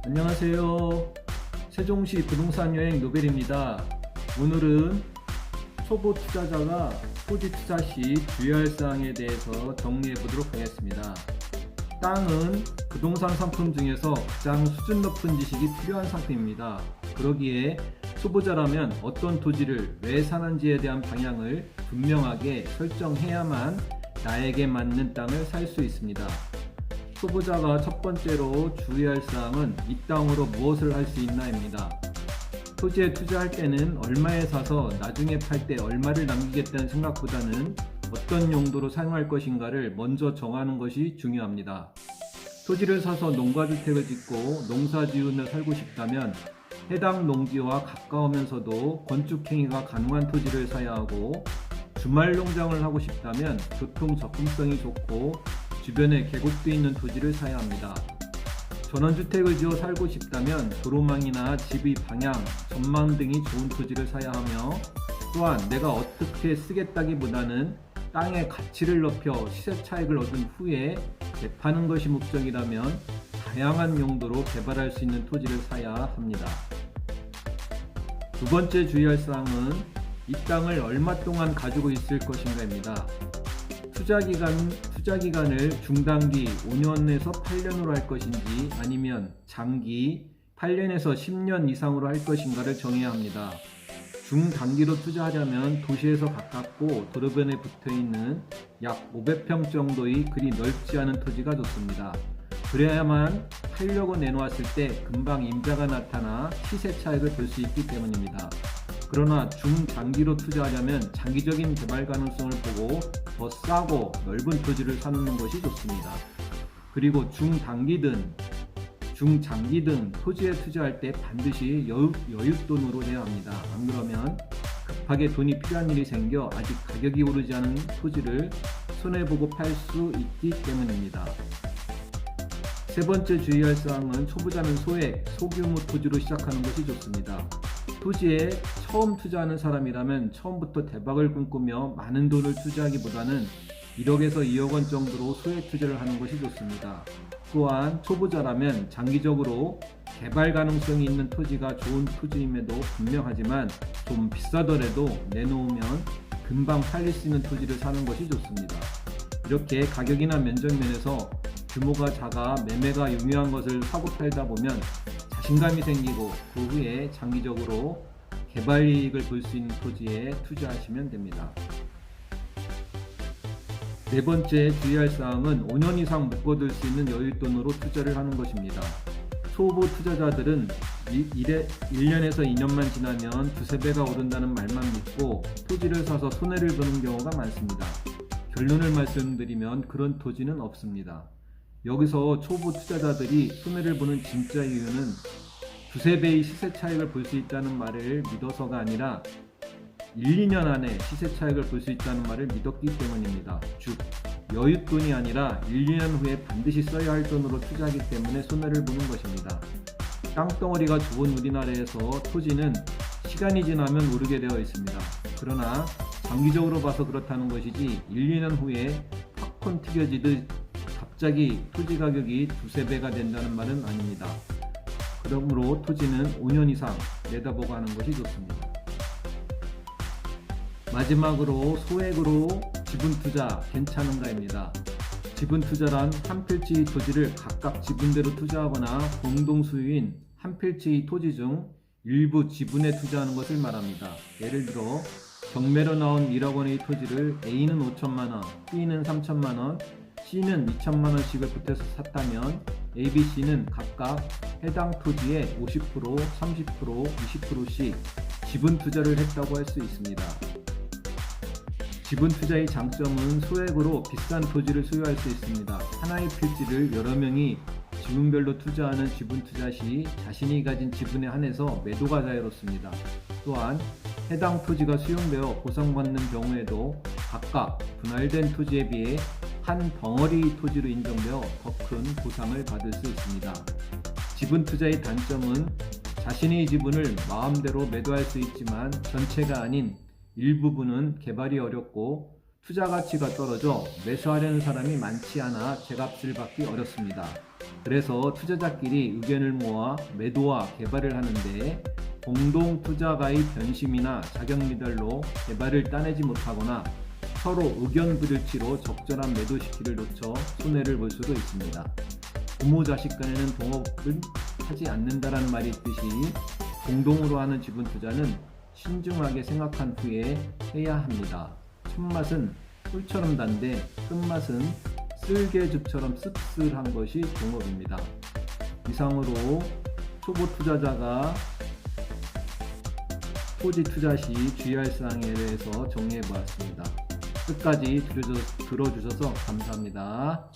안녕하세요. 세종시 부동산 여행 노벨입니다. 오늘은 초보 투자자가 토지 투자 시 주의할 사항에 대해서 정리해 보도록 하겠습니다. 땅은 부동산 상품 중에서 가장 수준 높은 지식이 필요한 상품입니다. 그러기에 초보자라면 어떤 토지를 왜 사는지에 대한 방향을 분명하게 설정해야만 나에게 맞는 땅을 살 수 있습니다. 초보자가 첫 번째로 주의할 사항은 이 땅으로 무엇을 할 수 있나입니다. 토지에 투자할 때는 얼마에 사서 나중에 팔 때 얼마를 남기겠다는 생각보다는 어떤 용도로 사용할 것인가를 먼저 정하는 것이 중요합니다. 토지를 사서 농가주택을 짓고 농사지으며 살고 싶다면 해당 농지와 가까우면서도 건축행위가 가능한 토지를 사야 하고, 주말 농장을 하고 싶다면 교통 접근성이 좋고 주변에 계곡도 있는 토지를 사야 합니다. 전원주택을 지어 살고 싶다면 도로망이나 집의 방향, 전망 등이 좋은 토지를 사야 하며, 또한 내가 어떻게 쓰겠다기보다는 땅의 가치를 높여 시세 차익을 얻은 후에 되파는 것이 목적이라면 다양한 용도로 개발할 수 있는 토지를 사야 합니다. 두 번째 주의할 사항은 이 땅을 얼마 동안 가지고 있을 것인가입니다. 투자기간을 중단기 5년에서 8년으로 할 것인지 아니면 장기 8년에서 10년 이상으로 할 것인가를 정해야 합니다. 중단기로 투자하려면 도시에서 가깝고 도로변에 붙어있는 약 500평 정도의 그리 넓지 않은 토지가 좋습니다. 그래야만 팔려고 내놓았을 때 금방 임자가 나타나 시세 차익을 볼 수 있기 때문입니다. 그러나 중장기로 투자하려면 장기적인 개발 가능성을 보고 더 싸고 넓은 토지를 사놓는 것이 좋습니다. 그리고 중단기든 중장기든 토지에 투자할 때 반드시 여윳돈으로 해야 합니다. 안 그러면 급하게 돈이 필요한 일이 생겨 아직 가격이 오르지 않은 토지를 손해보고 팔 수 있기 때문입니다. 세 번째 주의할 사항은 초보자는 소규모 토지로 시작하는 것이 좋습니다. 토지에 처음 투자하는 사람이라면 처음부터 대박을 꿈꾸며 많은 돈을 투자하기보다는 1억에서 2억 원 정도로 소액 투자를 하는 것이 좋습니다. 또한 초보자라면 장기적으로 개발 가능성이 있는 토지가 좋은 토지임에도 분명하지만 좀 비싸더라도 내놓으면 금방 팔릴 수 있는 토지를 사는 것이 좋습니다. 이렇게 가격이나 면적면에서 규모가 작아 매매가 용이한 것을 사고 팔다 보면 자신감이 생기고 그 후에 장기적으로 개발 이익을 볼 수 있는 토지에 투자하시면 됩니다. 네 번째 주의할 사항은 5년 이상 묶어둘 수 있는 여윳돈으로 투자를 하는 것입니다. 초보 투자자들은 1년에서 2년만 지나면 두세 배가 오른다는 말만 믿고 토지를 사서 손해를 보는 경우가 많습니다. 결론을 말씀드리면 그런 토지는 없습니다. 여기서 초보 투자자들이 손해를 보는 진짜 이유는 두세 배의 시세 차익을 볼 수 있다는 말을 믿어서가 아니라 1, 2년 안에 시세 차익을 볼 수 있다는 말을 믿었기 때문입니다. 즉, 여윳돈이 아니라 1, 2년 후에 반드시 써야 할 돈으로 투자하기 때문에 손해를 보는 것입니다. 땅덩어리가 좋은 우리나라에서 토지는 시간이 지나면 오르게 되어 있습니다. 그러나 장기적으로 봐서 그렇다는 것이지 1, 2년 후에 팝콘 튀겨지듯 갑자기 토지 가격이 두세 배가 된다는 말은 아닙니다. 그러므로 토지는 5년 이상 내다보고 하는 것이 좋습니다. 마지막으로 소액으로 지분 투자 괜찮은가입니다. 지분 투자란 한 필지의 토지를 각각 지분대로 투자하거나 공동 소유인 한 필지의 토지 중 일부 지분에 투자하는 것을 말합니다. 예를 들어 경매로 나온 1억 원의 토지를 A는 5천만 원, B는 3천만 원, C는 2천만 원씩을 보태서 샀다면 A, B, C는 각각 해당 토지에 50%, 30%, 20%씩 지분 투자를 했다고 할 수 있습니다. 지분 투자의 장점은 소액으로 비싼 토지를 소유할 수 있습니다. 하나의 필지를 여러 명이 지분별로 투자하는 지분 투자 시 자신이 가진 지분에 한해서 매도가 자유롭습니다. 또한 해당 토지가 수용되어 보상받는 경우에도 각각 분할된 토지에 비해 한 덩어리 토지로 인정되어 더 큰 보상을 받을 수 있습니다. 지분 투자의 단점은 자신의 지분을 마음대로 매도할 수 있지만 전체가 아닌 일부분은 개발이 어렵고 투자 가치가 떨어져 매수하려는 사람이 많지 않아 제값을 받기 어렵습니다. 그래서 투자자끼리 의견을 모아 매도와 개발을 하는데 공동 투자가의 변심이나 자격 미달로 개발을 따내지 못하거나 서로 의견 불일치로 적절한 매도 시기를 놓쳐 손해를 볼 수도 있습니다. 부모 자식 간에는 동업을 하지 않는다라는 말이 있듯이 공동으로 하는 지분 투자는 신중하게 생각한 후에 해야 합니다. 첫맛은 꿀처럼 단데 끝맛은 쓸개즙처럼 씁쓸한 것이 동업입니다. 이상으로 초보 투자자가 토지 투자 시 주의할 사항에 대해서 정리해 보았습니다. 끝까지 들어주셔서 감사합니다.